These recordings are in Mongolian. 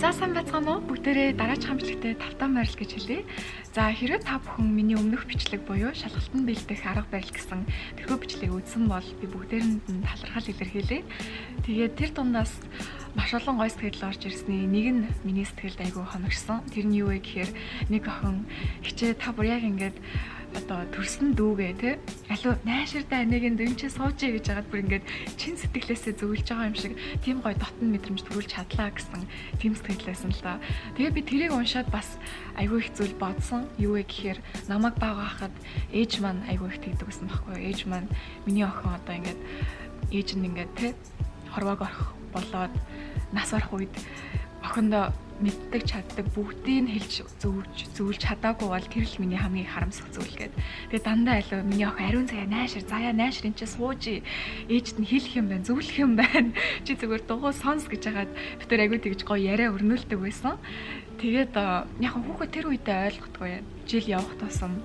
За сайн байцгаана уу? Бүгдээрээ дараач хамтлагтай тавтан байрал гэж хэлье. За хэрвээ та бүхэн миний өмнөх бичлэг буюу шалгалтанд бэлдэх арга барил гэсэн тэрхүү бичлэгийг үзсэн бол би бүгдээрэнд нь талархал илэрхийлье. Тэгээд тэр дундаас маш олон гой сэтгэл орж ирсний нэг нь миний сэтгэлд айгүй хоногшсон. Тэр нь юу вэ гэхээр нэг охин хичээ та бүр яг ингээд одоо төрсөн дүүгээ те алуу найширтай анегийн дэн чи суужээ гэж хагаад бүр ингээд чин сэтгэлээсээ зөвлөж байгаа юм шиг тийм гоё дотн мэдрэмж төрүүлж чадлаа гэсэн тийм сэтгэлээсэн л да. Тэгээ би тэрийг уншаад бас айгүй их зүйл бодсон. Юу вэ гэхээр намайг бага хахад ээж маань айгүй их тэгдэг гэсэн байхгүй юу? Ээж маань миний охин одоо ингээд ээж нь ингээд те хорвоог орох болоод нас барах үед охиндоо мэддэг чаддаг бүгдийг хэлж зөвлөж чадаагүй бол тэр л миний хамгийн харамсах зүйл гээд. Тэгээ дандаа алуу миний охин ариун цая найшир заяа найшир энэ чи сууж ээжд нь хэлэх юм байна зөвлөх юм байна чи зүгээр дугуй сонс гэж хагаад бид тэр айгүй тэгж гоё яриа өрнүүлдэг байсан. Тэгээд яг хүүхэд тэр үедээ ойлгохгүй жил явах тусам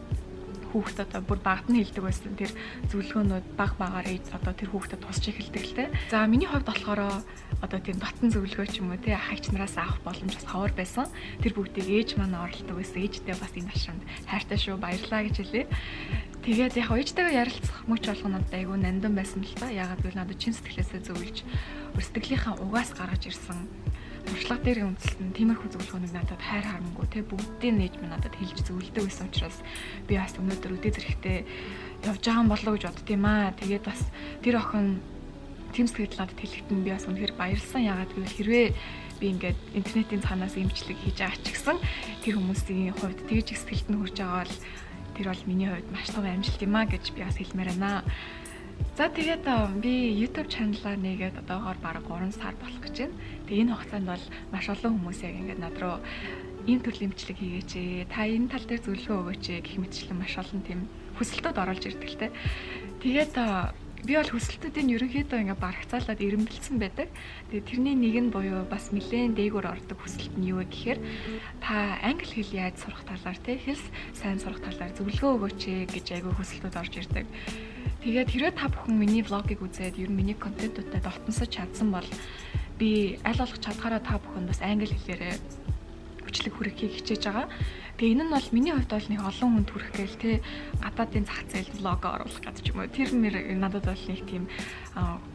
хүүхдэд одоо бүр багт нь хэлдэг байсан тэр зөвлөгөөнүүд багаар одоо тэр хүүхдэд тусч эхэлдэг л те. За миний хувьд болохоор одоо тийм дотн зөвлөгөө ч юм уу те ахыч нараас авах боломж бас ховор байсан. Тэр бүгдийг ээж маань оролдог байсан. Ээжтэй бас энэ ашрамд хайртай шүү баярлаа гэж хэлээ. Тэгээд яг ээжтэйгээ ярилцах мөч болгонод айгүй нандин байсан л та. Яагаад гэвэл надад чин сэтгэлээсээ зөвлөж сэтгэлийнхаа угаас гаргаж ирсэн туршлага дээр үндэслэн тиймэрхүү зөвлөгөөнийг надад хайр харамгүй те бүгдийг нээж минь надад хэлж зөвлөдөг байсан учраас би бас өнөөдөр үдээ зэрэгтэй явж байгаа юм болоо гэж бодд юм аа. Тэгээд бас тэр охин тийм сэтгэл надад хэлэхэд би бас үнэхээр баярлсан. Яагаад гэвэл хэрвээ би ингээд интернетийн цаанаас имжлэг хийж байгаа ч гэсэн тэр хүмүүсийн хувьд тэгж их сэтгэлд нь хүрж байгаа бол тэр бол миний хувьд маш том амжилт юм аа гэж би бас хэлмээр байна. За тэгээд би YouTube channel-аа нэгээд одоогоор бараг 3 сар болох гэж байна. Тэгээ энэ хугацаанд бол маш олон хүмүүс яг ингээд над руу ийм төрлийн бичлэг хийгээч. Та энэ тал дээр зөвлөгөө өгөөч гэх мэтчлэн маш олон тийм хүсэлтүүд оруулж ирдэг л те. Тэгээд би бол хүсэлтүүдийн ерөнхийдөө ингээд барагцаалаад ирэмбэлсэн байдаг. Тэгээд тэрний нэг нь буюу бас нэлээд дээгүүр ордог хүсэлт нь юу вэ гэхээр та англи хэл яаж сурах талаар те хэлс сайн сурах талаар зөвлөгөө өгөөч гэж айгүй хүсэлтүүд орж ирдэг. Тэгээд хэрвээ та бүхэн миний влогийг үзээд ер нь миний контентуудад дотносож чадсан бол би аль болох чадхаараа та бүхэн бас англи хэлээрээ хүчлэг хүрэхийг хичээж байгаа. Тэгээ энэ нь бол миний хувьд бол нэг олон хүнд хүрэх гээл те гадаадын зах зээл влог оруулах гэдэг ч юм уу. Тэр надад бол нэг тийм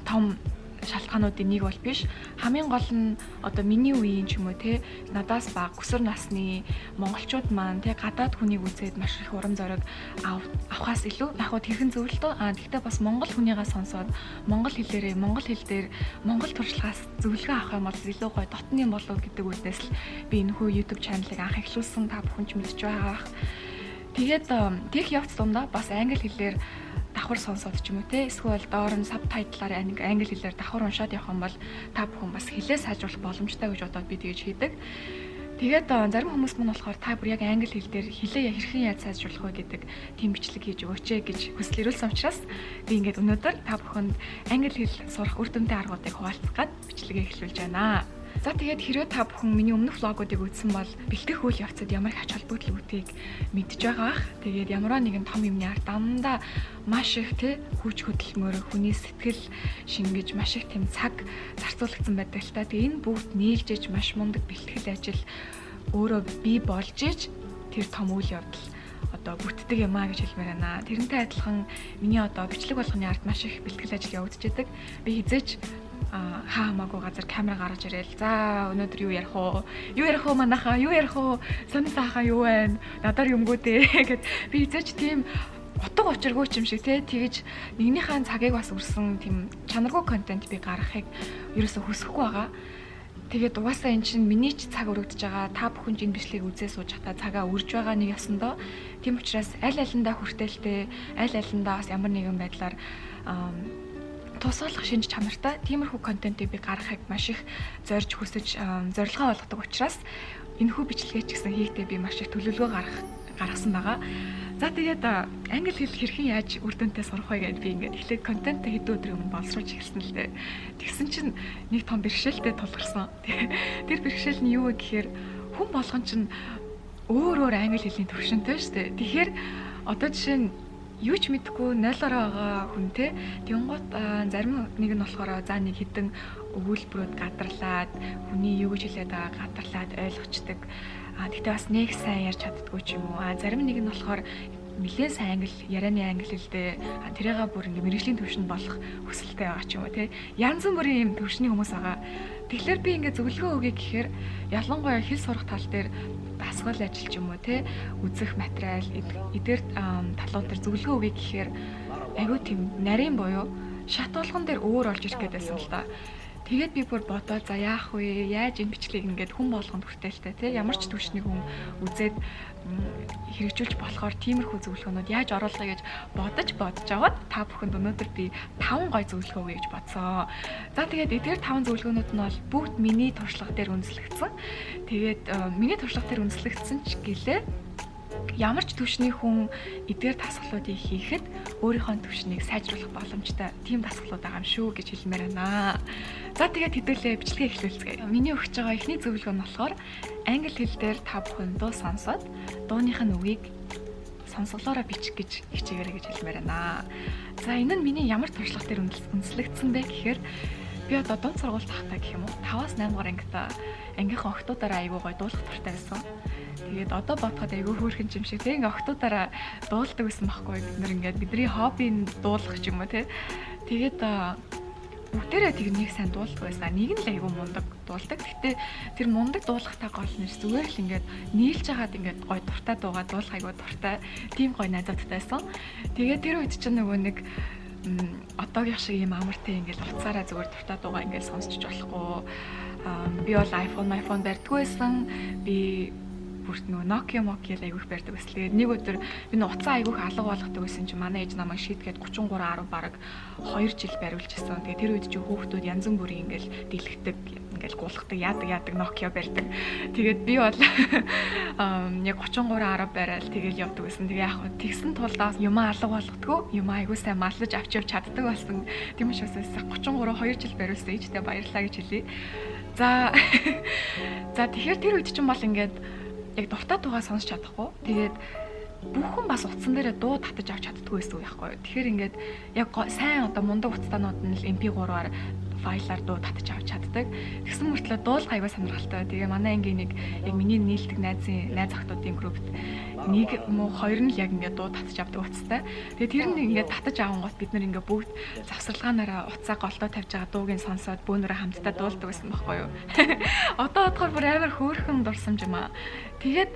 том шалтгаануудын нэг бол биш. Хамгийн гол нь одоо миний үеийн ч юм уу те надаас бага өсвөр насны монголчууд маань те гадаад хүнийг үзээд маш их урам зориг авахаас илүү яг хөө тэрхэн зөвлөлтөө гэхдээ бас монгол хүнийгаа сонсоод монгол хэлээрээ монгол хэл дээр монгол туршлагаас зөвлөгөө авах юм бол илүү гоё дотны болов гэдэг үднээс л би энэхүү YouTube channel-ыг анх эхлүүлсэн та бүхэн ч мэдж байгаа. Тэгээд тех явц дундаа бас англи хэлээр давхар сонсоод ч юм уу те эсвэл доор нь сабтайтлаар англи хэлээр давхар уншаад явах юм бол та бүхэн бас хэлээ сайжруулах боломжтой гэж бодоод би тэгж хийдэг. Тэгээд зарим хүмүүс мань болохоор та бүр яг англи хэл дээр хэлээ хэрхэн яаж сайжруулах вэ гэдэг тийм бичлэг хийж өгөөч гэж хүсэл ирүүлсэн учраас би ингээд өнөөдөр та бүхэнд англи хэл сурах үр дүнтэй аргуудыг хуваалцах гээд бичлэгээ эхлүүлж байна. За тэгээд хэрвээ та бүхэн миний өмнөх влогуудыг үзсэн бол бэлтгэх үйл явцад ямар их ач холбогдлуудыг мэдж байгаа бах. Тэгээд ямар нэгэн том юмны ард дандаа маш их хүч хөдөлмөр, хүний сэтгэл шингэж маш их тийм цаг зарцуулагдсан байдаг л та. Тэгээд энэ бүгд нийлжээж маш мундаг бэлтгэл ажил өөрөө бий болж иж тэр том үйл явдал одоо бүтдэг юм а гэж хэлмээр байна. Тэрнтэй адилхан миний одоо бичлэг болгоны ард маш их бэлтгэл ажил явагдаж байдаг. Би хизээч хамаагүй газар камера гаргаж ирээл. За өнөөдөр юу ярих уу? Юу ярих уу манайхаа? Юу ярих уу? Сонирхолтой юу байна? Надаар юмгүй дээ гэд би эзэж тийм утга учиргүй юм шиг тэгэж нэгнийхээ цагийг бас өрсөн тийм чанаргүй контент би гаргахыг ерөөсө хүсэхгүй байгаа. Тэгээд угаасаа эн чинь миний ч цаг өргөдөж байгаа. Та бүхэн ч энэ бичлэгийг үзээ сууж хата цагаа үрж байгаа нэг ясандаа. Тийм учраас аль алиндаа хүртээлтэй, аль алиндаа бас ямар нэгэн байдлаар тусгаалах шинж чанартай тиймэрхүү контентыг би гаргахыг маш их зорж хүсэж зорилгоо болгодог учраас энэхүү бичлэгээ ч гэсэн хийхдээ би маш их төлөвлөгөө гаргасан байгаа. За тэгээд англи хэл хэрхэн яаж үр дүнтэй сурах вэ гэдээ би ингээд эхлээд контентаа хэдэн өдрийн өмнө боловсруулж эхэлсэн л дээ. Тэгсэн чинь нэг том бэрхшээлтэй тулгарсан. Тэр бэрхшээл нь юу вэ гэхээр хүн болгон чинь өөр англи хэлний төвшөнтэй шүү дээ. Тэгэхээр одоо жишээ нь юу ч мэдэхгүй 0-ороо байгаа хүнтэй тэнгуут зарим нэг нь болохоор за нэг хідэн өгүүлбэрүүд гадарлаад хүний юу гэж хэлээд байгааг гадарлаад ойлгочдөг. Тэгтээ бас нэг сайн ярьж чаддгүй ч юм уу. Зарим нэг нь болохоор нэлээд сайн ярианы англи хэлтэй тэрийгээ бүр ингээ мэрэгжлийн төвшөнд болох хүсэлтэй байгаа ч юм уу тий. Янз бүрийн юм төвшний хүмүүс байгаа. Тэгэхээр би ингээ зөвлөгөө өгье гэхээр ялангуяа хэл сурах тал дээр дасгал ажил ч юм уу тий үзэх материал эдгээр талууд дээр зөвлөгөө өгье гэхээр айгүй тийм нарийн буюу шат болгон дээр өөр олж ирэх гэдээсэн л да. Тэгээд би бүр бодоод за яах вэ? Яаж энэ бичлэгийг ингээд хүн болгонд хүртээлтэй тий ямар ч төвшний хүн үзээд хэрэгжүүлж болохоор тиймэрхүү зөвлөгөөнүүд яаж оруулахыг гэж бодож аваад та бүхэнд өнөөдөр би 5 гой зөвлөгөө өгье гэж бодсон. За тэгээд эдгээр 5 зөвлөгөөнүүд нь бол бүгд миний туршлага дээр үндэслэгдсэн. Тэгээд миний туршлага дээр үндэслэгдсэн ч гэлээ ямар ч төвшний хүн эдгээр дасгалуудыг хийхэд өөрийнхөө төвшнийг сайжруулах боломжтой тийм дасгалууд байгаа юм шүү гэж хэлмээр байна. За тэгээд хэдүүлээ бичлэгээ эхлүүлцгээе. Миний өгч байгаа эхний зөвлөгөө нь болохоор англи хэл дээр та бүхэн дуу сонсоод дууных нь үгийг сонсголоороо бичих гэж хичээгээрэй гэж хэлмээр байна. За энэ нь миний ямар туршлага дээр үндэслэгдсэн бэ гэхээр би одоо дунд сургууль тахтаа гэх юм уу 5-8 дугаар ангийнхаа охтуудаараа айгүй гоё дуулах туртай байсан. Тэгээд одоо бодоход айгүй хөөрхөн юм шиг тийм ингээ охтуудаараа дуулдаг байсан байхгүй бид нэр ингээд бидний хоббийн дуулах ч юм уу тий. Тэгээд бүгдээрээ тэрнийг сайн дуулдаг байсан. Нэг нь л айгүй мундаг дуулдаг. Гэхдээ тэр мундаг дуулахтай гол нь зүгээр л ингээд нийлж хагаад ингээд гоё дуртай дуугаа дуулах айгүй дуртай. Тийм гоё найзуудтай байсан. Тэгээд тэр үед чинь нөгөө нэг одоогийн шиг ийм амартай ингээд уцаараа зүгээр дуртай дуугаа ингээд сонсч болохгүй. Би бол iPhone барьдгүй байсан. Би бүрт нөгөө Nokia айгүйх барьдаг байсан. Тэгээд нэг өдөр би уцаа айгүйх алга болгодог байсан чинь манай ээж намайг шийдгээд 33.10 бараг 2 жил бариулж ирсэн. Тэгээд тэр үед чи хүүхдүүд янз бүрийн ингээл дэлгэдэг, ингээл гулхдаг, яадаг Nokia барьдаг. Тэгээд би бол яг 33.10 бариад тэгээд явдаг байсан. Тэгээ яг тэгсэн тулдаа юмаа алга болгодгоо, юмаа айгүй сайн маллаж авч чаддаг болсон. Тийм учраас 33 2 жил бариулсан ээжтэй баярлалаа гэж хэлье. За тэгэхээр тэр үед чинь бол ингээд яг дуртай дуугаа сонсч чадахгүй. Тэгээд бүхэн бас утсан дээрээ дуу татаж авч чаддгүй байсан уу яахгүй. Тэгэхээр ингээд яг сайн одоо мундаг утастанууд нь л MP3-аар файлаар дуу татаж авч чаддаг. Тэгсэн мөртлөө дуулах аяга сонирхолтой. Тэгээ манай ангийн нэг яг миний нийлдэг найз охтуудын группт нэг муу хоёр нь л яг ингээд дуу татаж авдаг утастай. Тэгээ тэр нь ингээд татаж авангууд бид нэр ингээд бүгд завсарлагаанаараа утсаа голдоо тавьж байгаа дуугийн сонсоод бөөнөрөө хамтдаа дуулдаг байсан байхгүй юу. Одоо бодохоор бүр амар хөөрхөн дурсамж юм аа. Тэгээд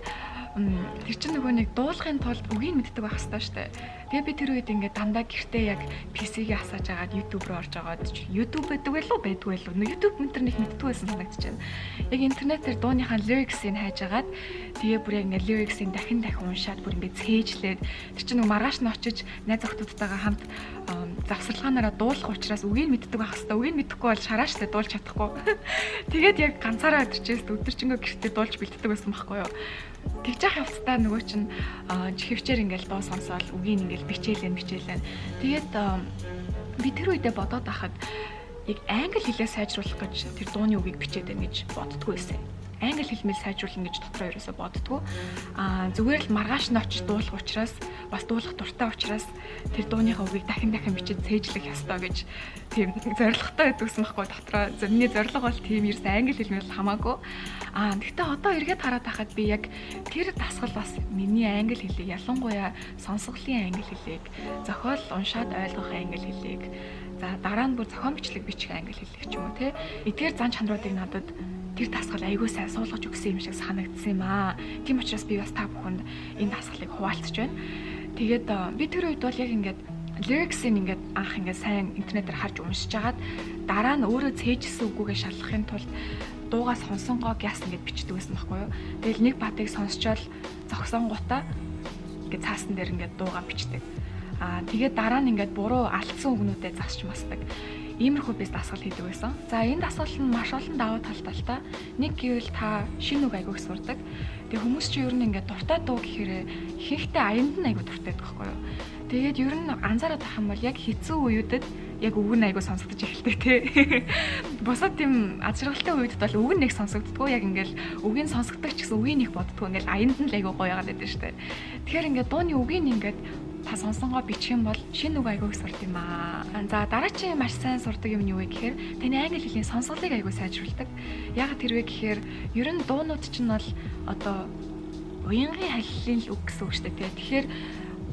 тэр чинь нөгөө нэг дуулахын тулд үгийг мэддэг байх хэрэгтэй шүү дээ. Тэгээ би тэр үед ингээд дандаа гэртээ яг PC-гээ асааж агаад YouTube руу орж агаад YouTube байдаг байдгүй байлуу. YouTube интернет мэддэг байсан санагдаж байна. Яг интернетээр дууныхаа lyrics-ийг хайж агаад тэгээ бүр яг ингээд lyrics-ийг дахин уншаад бүр ингээд цээжлээд тэр чинь нөгөө маргааш нь очиж найз охтуудтайгаа хамт завсарлагаанаараа дуулах учраас үгийг мэддэг байх хэрэгтэй. Үгийг мэдэхгүй бол шараашлаа дуулж чадахгүй. Тэгээд яг ганцаараа өдөрчөөс өдөржингөө гэртээ дуулж бэлддэг байсан байхгүй юу. Тэгж явах явцдаа нөгөө чинь хөвчээр ингээл дуу сонсоол үгийг ингээл бичээлэн. Тэгээд би тэр үедээ бодоод байхад яг англи хэлээ сайжруулах гэж тэр дууны үгийг бичээд байна гэж боддгоо байсан. Англи хэлмэл сайжруулна гэж дотроо ерөөсө боддгоо. Зүгээр л маргааш нь очиж дуулах учраас бас дуулах дуртай учраас тэр дууныхаа үгийг дахин бичиж цээжлэх ёстой гэж тийм зорилготой байдгүйсэн байхгүй дотроо. Миний зорилго бол тийм ерөөсө англи хэлмэл хамаагүй. Гэхдээ одоо эргээд хараад байхад би яг тэр дасгал бас миний англи хэлийг ялангуяа сонсголын англи хэлийг зохиол уншаад ойлгох англи хэлийг за дараа нь бүр зохион бичлэг бичих англи хэлийг ч юм уу те эдгээр зан чанаруудыг надад тэр дасгал айгүй сайн суулгаж өгсөн юм шиг санагдсан юм аа. Тийм учраас би бас та бүхэнд энэ дасгалыг хуваалцаж байна. Тэгээд би тэр үед бол яг ингээд lyrics-ийг ингээд анх ингээд сайн интернетээр харж уншиж агаад дараа нь өөрөө цээжсэн үгүйгээ шалгахын тулд дуугаа сонсонгоо гяс ингээд бичдэг байсан байхгүй юу. Тэгэл нэг батыг сонсчоод зогсонгуудаа ингээд цаасан дээр ингээд дуугаа бичдэг. Тэгээд дараа нь ингээд буруу алдсан үгнүүдэд засч масдаг. Иймэрхүү бис дасгал хийдэг байсан. За энэ дасгал нь маш олон давуу талтай. Нэг гэвэл та шинэ үг айгүйх сурдаг. Тэгээ хүмүүс чинь ер нь ингээд дуртай дуу гэхээр ихэнхдээ аянд нь айгүй дуртай байдаг байхгүй юу. Тэгээд ер нь анзаараад байх юм бол яг хэцүү үеүүдэд яг үг нь айгүй сонсогдож эхэлдэг тий. Бусад тийм аз жаргалтай үед бол үг нь нэг сонсогддгоо яг ингээд үгийн сонсогдог ч гэсэн үгийг нэг боддгоо ингээд аянд нь л айгүй гоё яагаад байдаг шүү дээ. Тэгэхээр ингээд дууны үгийг ингээд та сонсонгоо бичих юм бол шинэ үг аягүй их сурд юм аа. За дараагийн маш сайн сурдаг юм нь юу вэ гэхээр таны англи хэлний сонсголыг аягүй сайжруулдаг. Яг тэр вэ гэхээр ер нь дуунууд чинь бол одоо уянгийн халилын үг гэсэн үг шүү дээ. Тэгэхээр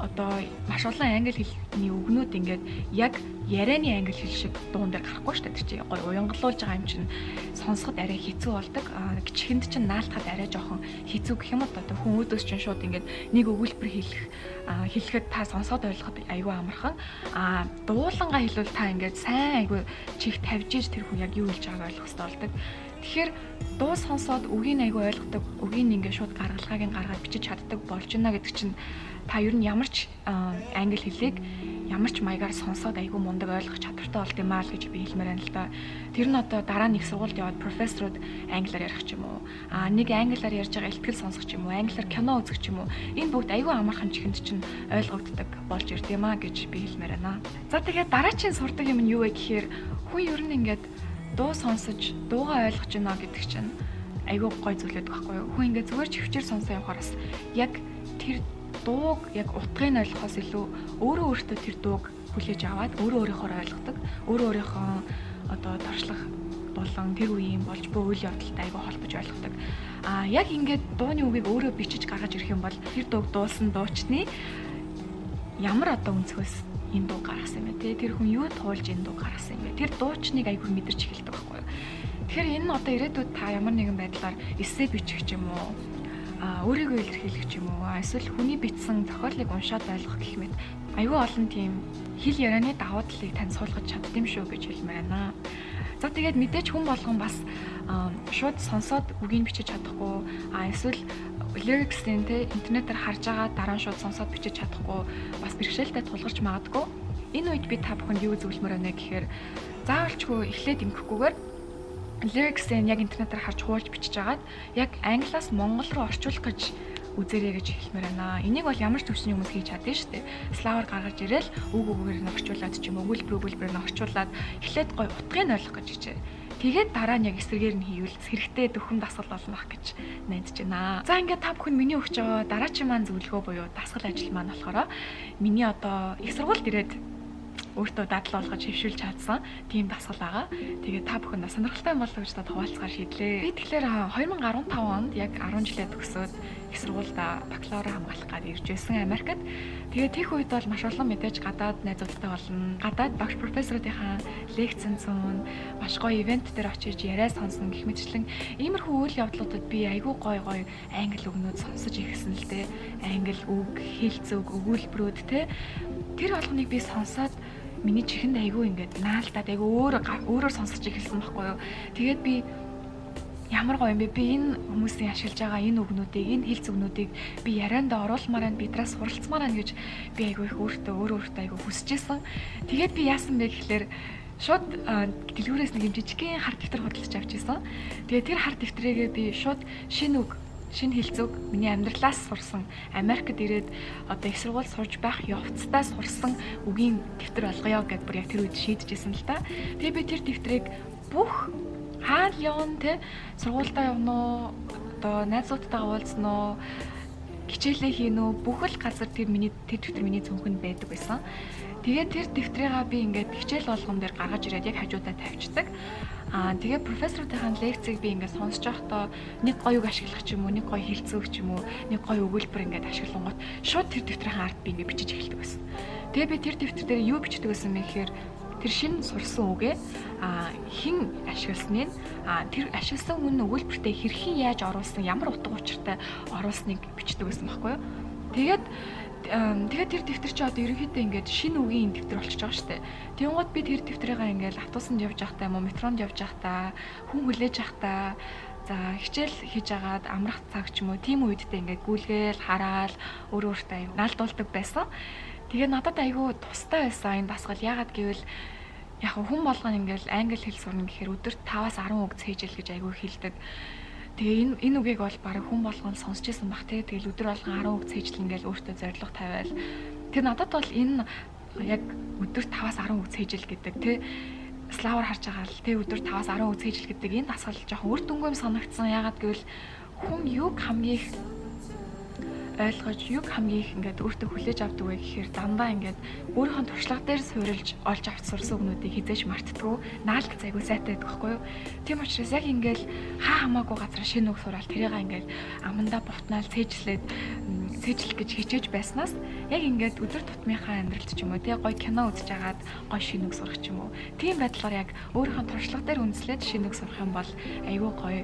одоо маш олон англи хэлний үгнүүд ингээд яг ярианы англи хэл шиг дуун дээр гарахгүй шүү дээ. Тэр чинь гоё уянгалуулж байгаа юм чинь сонсоход арай хэцүү болдог. Чихэнд чинь наалтахад арай жоохон хэцүү гэх юм уу одоо хүн өөдөөс чинь шууд ингээд нэг өгүүлбэр хэлэхэд та сонсоод ойлгоход аюу амархан. Дуулангаа хэлвэл та ингээд сайн аюу чих тавьж иж тэр хүн яг юу хэлж байгааг ойлгох хэрэгтэй болдог. Тэгэхээр дуу сонсоод үгийг аюу ойлгодог, үгийг ингээд шууд гаргалгааг нь гаргаад бичиж чаддаг болж байна гэдэг чинь та ер нь ямар ч англи хэлийг ямар ч маягаар сонсоод айгүй мундаг ойлгох чадвартай болд юм аа л гэж би хэлмээр байна л да. Тэр нь одоо дараа нь их сургуульд яваад профессорууд англиар ярих ч юм уу, нэг англиар ярьж байгаа ихтгэл сонсох ч юм уу, англиар кино үзэх ч юм уу, энэ бүгд айгүй амархан чихэнд чинь ойлгогддог болж ирд юм аа гэж би хэлмээр байна. За тэгээд дараагийн сурдаг юм нь юу вэ гэхээр хүн ер нь ингээд дуу сонсож, дуугаа ойлгож байна гэдэг чинь айгүй гой зүйлээд байхгүй юу? Хүн ингээд зүгээр чивчээр сонсоо явахаар бас яг тэр дууг яг утгыг ойлгохоос илүү өөрөө өөртөө тэр дууг хүлээж аваад өөрийнхөө ойлгодог. Өөрийнхөө одоо дорчлох болон тэр үеийн болж буй үйл явдалтай айгүй холбож ойлгодог. Яг ингээд дууны үгийг өөрөө бичиж гаргаж ирэх юм бол тэр дууг дуулсан дуучны ямар одоо өнцгөөс энэ дуу гаргасан юм бэ те? Тэр хүн юу туулж энэ дуу гаргасан юм бэ? Тэр дуучныг айгүй мэдэрч эхэлдэг байхгүй юу? Тэгэхээр энэ нь одоо ирээдүйд та ямар нэгэн байдлаар эссе бичих ч юм уу, өөрийгөө илэрхийлэх ч юм уу, эсвэл хүний бичсэн зохиолыг уншаад ойлгох гэх мэт аюул олон тийм хэл ярианы давуу талыг тань суулгаж чаддсан шүү гэж хэлмээр байна. За тэгээд мэдээж хүн болгон бас шууд сонсоод үгийг бичиж чадахгүй, эсвэл lyrics-ийн те интернетээр харж байгаа дараа нь шууд сонсоод бичиж чадахгүй бас бэрхшээлтэй тулгарч магадгүй. Энэ үед би та бүхэнд юу зөвлөмөр байна гэхээр заавалчгүй эхлээд ингэхгүйгээр lyrics-ийн яг интернетээр харж хуулж бичиж агаад яг англиас монгол руу орчуулах гэж үзээрэй гэж хэлмээр байна. Энийг бол ямар ч төвчний хүмүүс хийж чадсан шүү дээ. Славаар гаргаж ирээл үг үгээр нь орчуулад ч юм уу, өгүүлбэр нь орчуулад эхлээд гой утгыг нь ойлгох гэж хичээ. Тэгээд дараа нь яг эсрэгээр нь хийвэл хэрэгтэй дөхөн дасгал болно гэж найдаж байна. За ингээд та бүхэн миний өгч байгаа дараачийн маань зөвлөгөө буюу дасгал ажил маань болохоор миний одоо их сургуульд ирээд өөртөө дадлал болгож хөвшүүлж чадсан тийм дасгал байгаа. Тэгээд та бүхэн сонирхолтой болов гэж та хуваалцгаар шийдлээ. Би тэгэхээр 2015 онд яг 10 жилээ төгсөөд их сургуульд бакалавр хамгаалах гээд ирж байсан Америкт. Тэгээд тех үед бол маш олон мэдээж гадаад найзуудтай болно. Гадаад багш профессоруудынхаа лекцэн зүүн маш гоё ивент дээр очиж яриа сонсон гэх мэтчлэн иймэрхүү үйл явдлуудад би айгүй гоё англи үгнүүд сонсож ирсэн л дээ. Англи үг, хэлцэг, өгүүлбэрүүд те тэр болгоныг би сонсоод миний чихэнд айгүй ингээд наалтаад айгүй өөрөөр сонсож эхэлсэн байхгүй юу. Тэгээд би ямар гоё юм бэ? Би энэ хүмүүсийн ашиглаж байгаа энэ үгнүүдийг, энэ хэлц үгнүүдийг би яриандаа оруулмаар байна, бидраас суралцмаар байна гэж би айгүй их өөртөө айгүй хүсэжсэн. Тэгээд би яасан бэ гэхэлэр шууд дэлгүүрээс нэг юм жижигхэн хар дэвтэр худалдаж авч ирсэн. Тэгээд тэр хар дэвтрээгээ би шууд шинэ хэлцэг миний амьдралаас сурсан Америкт ирээд одоо их сургууль сурж байх явцдаа сурсан үгийн дэвтэр болгоё гэдээ бүр яг тэр үед шийдэжсэн л та. Тэгээ би тэр дэвтрийг бүх хаал явна те сургуультаа явна уу одоо найзуудтайгаа уулзна уу хичээлээ хийнэ үү бүх л газар тэр дэвтэр миний цүнхэнд байдаг байсан. Тэгээд тэр дэвтрийгаа би ингээд хичээл болгон дээр гаргаж ирээд яг хажуудаа тавьчихдаг. Тэгээ профессоруудын лекцийг би ингээд сонсож байхдаа нэг гоё үг ашиглах ч юм уу, нэг гоё хэлцүүх ч юм уу, нэг гоё өгүүлбэр ингээд ашиглангууд шууд тэр дэвтрийн ард би ингээд бичиж эхэлдэг байсан. Тэгээ би тэр дэвтэр дээр юу бичдэг байсан бэ гэхээр тэр шинэ сурсан үгээ хэн ашигласныг тэр ашигласан хүн өгүүлбэртээ хэрхэн яаж оруулсан, ямар утга учиртай оруулсныг бичдэг байсан байхгүй юу. Тэгээд тэр дэвтэр чи одоо ерөнхийдөө ингээд шинэ үгийн дэвтэр болчихж байгаа шүү дээ. Тэнгууд би тэр дэвтрийгээ ингээд автобусанд явж байхдаа юм уу, метронд явж байхдаа, хүн хүлээж байхдаа за хичээл хийж агаад амрах цаг ч юм уу тийм үедээ ингээд гүйлгээл хараал өөртөө наалдуулдаг байсан. Тэгээ надад айгүй тустай байсан энэ дасгал. Яагаад гэвэл яг хүн болгоно ингээд англи хэл сурна гэхээр өдөрт 5-10 үг цээжэл гэж айгүй хэлдэг. Тэгээ энэ үгийг бол баг хүн болгоно сонсч байсан бах те. Тэгэл өдөр болгон 10 үг цээжл ингээл өөртөө зориг тавиал. Тэр надад бол энэ яг өдөр 5-10 үг цээжл гэдэг те. Славаар харж байгаа л те өдөр 5-10 үг цээжл гэдэг энэ дасгал жоохон үр дүнгүй юм санагдсан. Ягаад гэвэл хүн юг хамгийн их ойлгож юг хамгийн их ингээд өөртөө хүлээж авдаг вэ гэхээр дандаа ингээд өөрийнхөө туршлага дээр суурилж олж авч сурсан өгнүүдийг хизээж мартдаггүй. Наалт айгүй сайтай байдаг байхгүй юу? Тийм учраас яг ингээд хаа хамаагүй газар шинэ үг сураал тэрийг ингээд амандаа бутнаал цээжлэх гэж хичээж байснаас яг ингээд өдөр тутмынхаа амьдралд ч юм уу тий гоё кино үзэж агаад гоё шинэ үг сурах ч юм уу. Тийм байдлаар яг өөрийнхөө туршлага дээр үндэслээд шинэ үг сурах юм бол айгүй гоё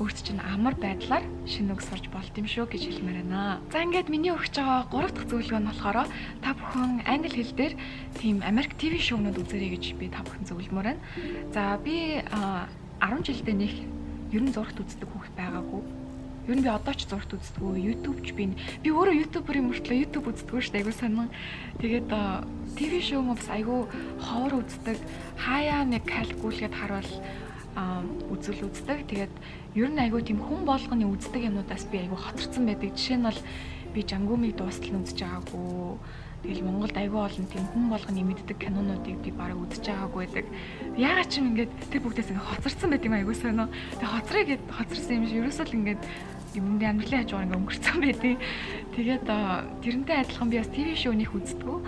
өөрт чинь амар байдлаар шинэ үг сурж болт юм шүү гэж хэлмээр байна. За ингээд миний өгч байгаа 3 дахь зөвлөгөө нь болохоор та бүхэн англи хэл дээр тийм Америк ТV шоунууд үзээрэй гэж би та бүхэн зөвлөмөр байна. За би 10 жилдээ нэг ер нь зурагт үздэг хүүхэд байгаагүй. Ер нь би одоо ч зурагт үздэг. YouTube-ч би өөрөө YouTuber-ийн мөртлөө YouTube үздэг шүү дээ. Айгуу сонин. Тэгээд ТV шоу бас айгуу ховор үздэг. Хаяа нэг калгуулгээд харвал үзэл үздэг. Тэгээд ер нь айгүй тийм хүн болгоны үздэг юмнуудаас би айгүй хоцорсон байдаг. Жишээ нь бол би Жангумыг дуустал нь үзэж байгаагүй. Тэгэл Монголд айгүй олон тийм хүн болгоны мэддэг кинонуудыг би бараг үзэж байгаагүй байдаг. Яагаад ч юм ингээд тэр бүгдээс ингээд хоцорсон байдаг юм айгүй сонио. Тэгээ хоцорсон юм шиг ерөөсөө л ингээд юмны амьдралын хажуугаар ингээд өнгөрцөн байдаг. Тэгээд тэрнтэй адилхан би бас ТV шоуныг үздэг.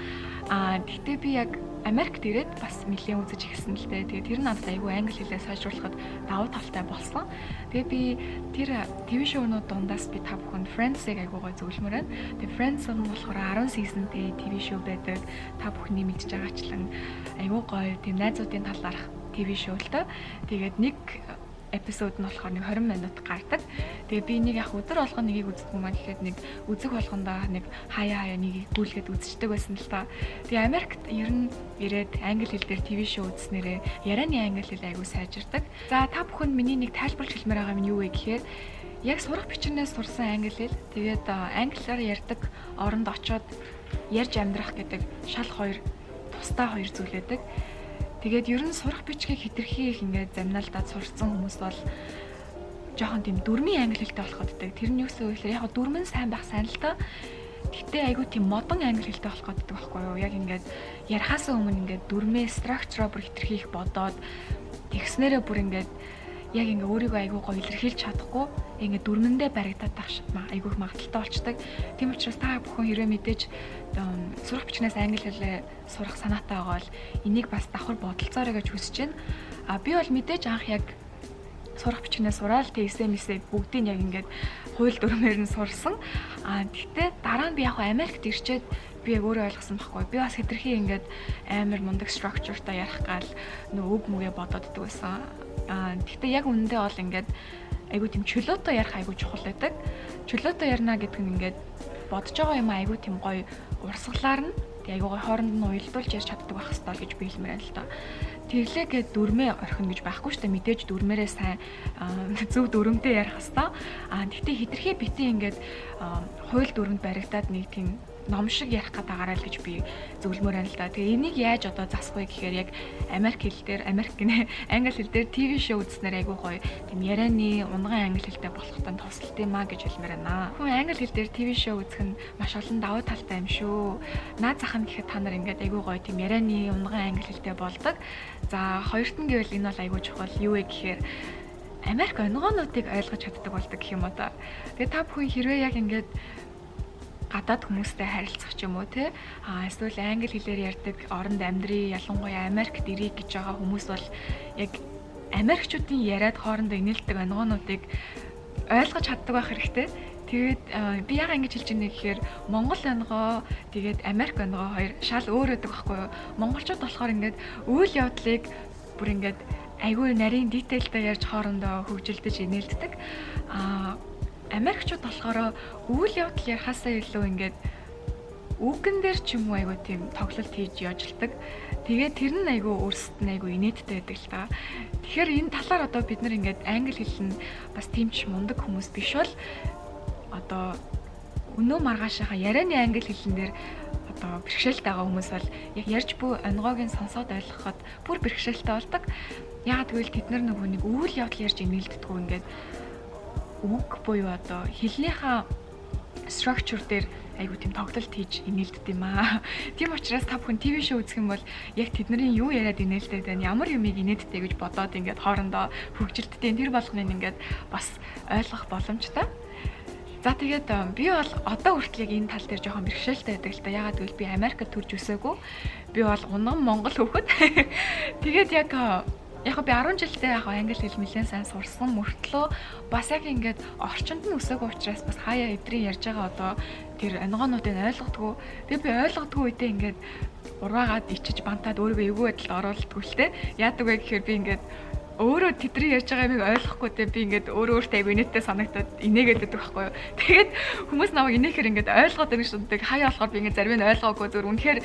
Гэхдээ би яг Америкт ирээд бас нэлээд үзэж эхэлсэн л дээ. Тэгээд тэр нь надад айгүй англи хэлээ сайжруулахад давуу талтай болсон. Тэгээд би тэр ТV шоунууд дундаас би та бүхэнд Friends-ыг айгүй гоё зөвлөмөр байна. Тэгээд Friends нь болохоор 10 seasonтэй ТV шоу байдаг. Та бүхний мэдж байгаачлан айгүй гоё тийм найзуудын талаарх ТV шоу л доо. Тэгээд нэг эпизод нь болохоор нэг 20 минут гардаг. Тэгээ би нэг яг өдөр болгон нэгийг үздэг юм аа гэхэд нэг үзэг болгондоо нэг хаяа нэгийг гүйлгээд үзчихдэг байсан л та. Тэгээ Америкт ер нь ирээд англи хэл дээр ТV шоу үзснээрээ ярианы англи хэл айгүй сайжирдаг. За та бүхэнд миний нэг тайлбарлаж хэлмээр байгаа юм юу вэ гэхээр яг сурах бичнээс сурсан англи хэл тэгээд англиар ярьдаг оронд очоод ярьж амьдрах гэдэг шал хоёр тусдаа хоёр зүйл байдаг. Тэгээд ер нь сурах бичгийг хэтэрхий их ингээд замнаалдаад сурсан хүмүүс бол жоохон тийм дүрмийн англи хэлтэй болох гэдэг. Тэр нь юусэн вэ гэхээр яг дүрмэн сайн байх сайн л та. Гэтэ айгүй тийм модон англи хэлтэй болох гэдэг байхгүй юу? Яг ингээд ярихаас өмнө ингээд дүрмээ structure бүр хэтэрхий их бодоод тэгснээрээ бүр ингээд яг ингээ өөрийгөө айгүй гоё илэрхийлж чадахгүй ингээ дүрмэндээ баригдаад айгүй их магадaltaй болчдаг. Тийм учраас та бүхэн хэрвээ мэдээж сурах бичнээс англи хэлээ сурах санаатай байгаа бол энийг бас давхар бодолцоорой гэж хүсэж байна. Би бол мэдээж анх яг сурах бичнээс сураал TSM-ийг бүгдийг яг ингээд хууль дүрмээр нь сурсан. Гэхдээ дараа нь би яг Америкт ирчээд би яг өөрөө ойлгосон байхгүй. Би бас хэтэрхий ингээд амар мундаг structureтай ярих гал нөө үг мүгэ бодоод иддэг байсан. Гэхдээ яг үнэндээ бол ингээд айгүй тийм чөлөөтэй ярих айгүй чухал байдаг. Чөлөөтэй ярина гэдэг нь ингээд бодож байгаа юм айгүй тийм гоё урсгалаар нь айгүй гоё хооронд нь уялдуулж ярьж чаддаг байх хэрэгтэй гэж би хэлмээр байна л да. Тэрлээгээ дүрмээ орхино гэж байхгүй шүү дээ. Мэдээж дүрмээрээ сайн зөв дүрмтэй ярих хэрэгтэй. Гэхдээ хэтэрхий битээ ингээд хууль дүрмэнд баригдаад нэг тийм ном шиг ярих гэдагаараа л гэж би зөвлөмөр байна л да. Тэгээ энийг яаж одоо засах вэ гэхээр яг англи хэл дээр ТV шоу үзснээр айгүй гоё тийм ярианы унган англи хэлтэй болохтой тусалт юм аа гэж хэлмээр байна. Хүн англи хэл дээр ТV шоу үзэх нь маш олон давуу талтай юм шүү. Наад зах нь гэхэд та нар ингээд айгүй гоё тийм ярианы унган англи хэлтэй болдог. За хоёрт нь гэвэл энэ бол айгүй чухал юу вэ гэхээр Америк онгоонуудыг ойлгож чаддаг болдог гэх юм уу та. Тэгээ та бүхэн хэрвээ яг ингээд гадаад хүмүүстэй харилцах ч юм уу те эсвэл англи хэлээр ярьдаг оронд амьдрий ялангуяа Америкт ирэх гэж байгаа хүмүүс бол яг Америкчуудын яриад хоорондоо инээлдэг онгоонуудыг ойлгож чаддаг байх хэрэгтэй. Тэгээд би яагаад ингэж хэлж байна гэхээр Монгол онгоо тэгээд Америк онгоо хоёр шал өөр өдөг байхгүй юу? Монголчууд болохоор ингээд үйл явдлыг бүр ингээд айгүй нарийн дитейлтэй ярьж хоорондоо хөгжилдөж инээлддэг. Америкчууд болохоор үйл явдал ярихаасаа илүү ингээд үгэн дээр ч юм уу айгүй тийм тоглолт хийж яажлдаг. Тэгээд тэр нь айгүй өөрсдөд нь айгүй инээдтэй байдаг л та. Тэгэхээр энэ талаар одоо бид нар ингээд англи хэл нь бас тийм ч мундаг хүмүүс биш бол одоо өнөө маргаашаа ярианы англи хэлэн дээр одоо бэрхшээлтэй байгаа хүмүүс бол яг ярьж буй онгойг нь сонсоод ойлгоход бүр бэрхшээлтэй болдог. Яагаад гэвэл тэд нар нөгөө нэг үйл явдал ярьж инээлддэггүй ингээд үг буюу одоо хэлнийхээ structure дээр айгуу тийм тоглолт хийж инээлддэг юм аа. Тийм учраас та бүхэн ТV шоу үзэх юм бол яг тэдний юу яриад инээлдэг вэ? Ямар юмыг инээдтэй гэж бодоод ингээд хоорондоо хөгжилттэй тэр болгоныг ингээд бас ойлгох боломжтой. За тэгээд би бол одоо хүртэл яг энэ тал дээр жоохон бэрхшээлтэй байдаг л та. Ягаад гэвэл би Америкт төрж өсөөгүй. Би бол унган Монгол хүүхэд. Тэгээд яг би 10 жилдээ яг англи хэл нэлээд сайн сурсан мөртлөө бас яг ингээд орчинд нь өсөөгүй учраас бас хаяа эдрийн ярьж байгаа одоо тэр ангоонуудыг ойлгодгоо. Тэгээ би ойлгодгоо үедээ ингээд ураагаад ичиж бантаад өөрийгөө эвгүй байдалд оруулдаггүй л те. Яадаг вэ гэхээр би ингээд өөрөө тэдний ярьж байгаа юмыг ойлгохгүй те би ингээд өөртөө аяг инээдтэй санагдаад инээгээд байдаг байхгүй юу. Тэгээд хүмүүс намайг инээхээр ингээд ойлгоод байгаа шүү дээ. Хаяа болохоор би ингээд зарим нь ойлгоогүй зөв үнэхээр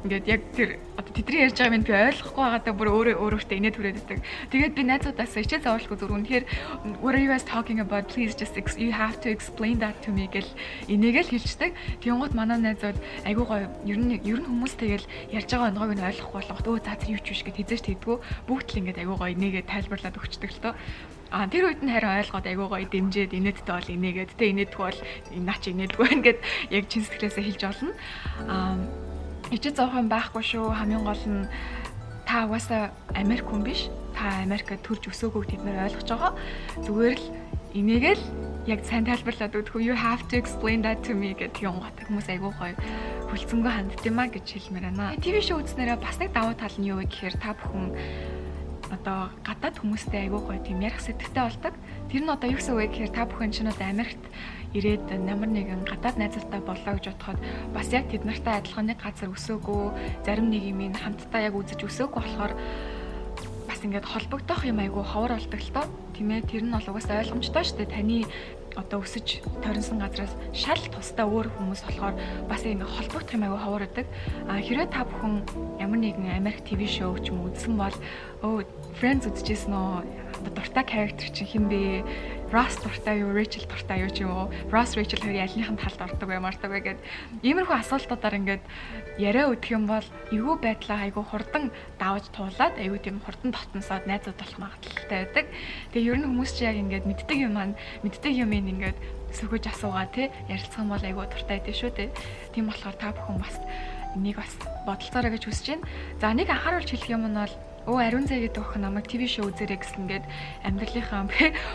ингээд яг тэр одоо тэдний ярьж байгаа юм би ойлгохгүй байгаадаа бүр өөртөө инээд хүрээд байдаг. Тэгээд би найзуудаасаа ичээ заавалгүй зөв үнэхээр what are you guys talking about, please just you have to explain that to me гэл инээгээл хэлждэг. Тэнгууд манай найзууд айгуу гоё ер нь хүмүүс тэгэл ярьж байгаа онгойг нь ойлгохгүй болгоод өө за тэр юу ч биш гэд хизээч тэгдэггүй бүгд л ингээд айгуу гоё инээгээд тайлбарлаад өгчдөг л тоо. Тэр үед нь харин ойлгоод айгуу гоё дэмжээд инээдтэй бол инээгээд тэ инээдгүй бол наач инээдгүй ингээд яг чин сэтгэлээсээ хэлж олно. Ичээ зовхон байхгүй шүү. Хамгийн гол нь та угаасаа Америк хүн биш. Та Америкт төрж өсөөгөөг тэд нар ойлгож байгаа. Зүгээр л инээгээл яг сайн тайлбарлаад өгөх. You have to explain that to me гэдэг юм гот хүмүүс айгуу гоё хүлцэнгөө хандд юм а гэж хэлмээр байна. ТV шоу үзнээрээ бас нэг давуу тал нь юу вэ гэхээр та бүхэн одоо гадаад хүмүүстэй айгуу гоё тийм ярих сэтгэлтэй болдог. Тэр нь одоо юу гэсэн үг вэ гэхээр та бүхэн чинь одоо Америкт ирээд ямар нэгэн гадаад найзалтай боллоо гэж бодоход бас яг тэд нартай адилхан нэг газар өсөөгөө зарим нэг юм хамтдаа яг үзэж өсөөгөө болохоор бас ингээд холбогдох юм айгу ховор болдог л тоо тийм ээ. Тэр нь бол угаасаа ойлгомжтой шүү дээ. Таны одоо өсөж торинсон газраас шал тусдаа өөр хүмүүс болохоор бас ингээд холбогдох юм айгу ховор байдаг. Хэрвээ та бүхэн ямар нэгэн Америк ТV шоу ч юм үзсэн бол Friends үзчихсэн үү? Дуртай character чинь хэн бэ? Ross дуртай юу, Rachel дуртай юу ч юм уу? Ross, Rachel хоёрын алийнхын талд ордог бай, мардаг бай гэд иймэрхүү асуултуудаар ингээд яриа өгөх юм бол эвгүй байдлаа айгу хурдан давж туулаад айгу тийм хурдан дотносоод найзууд болох магадлалтай байдаг. Тэгээ ер нь хүмүүс чи яг ингээд мэддэг юм ингээд сөхөж асуугаа тий ярилцсан бол айгу дуртай байдэ шүү дээ. Тийм болохоор та бүхэн бас энийг бас бодолцоорой гэж хүсэж байна. За нэг анхааруулж хэлэх юм нь бол ариун зай гэдэг охин намайг ТV шоу үзээрэй гэсэн гээд амьдралынхаа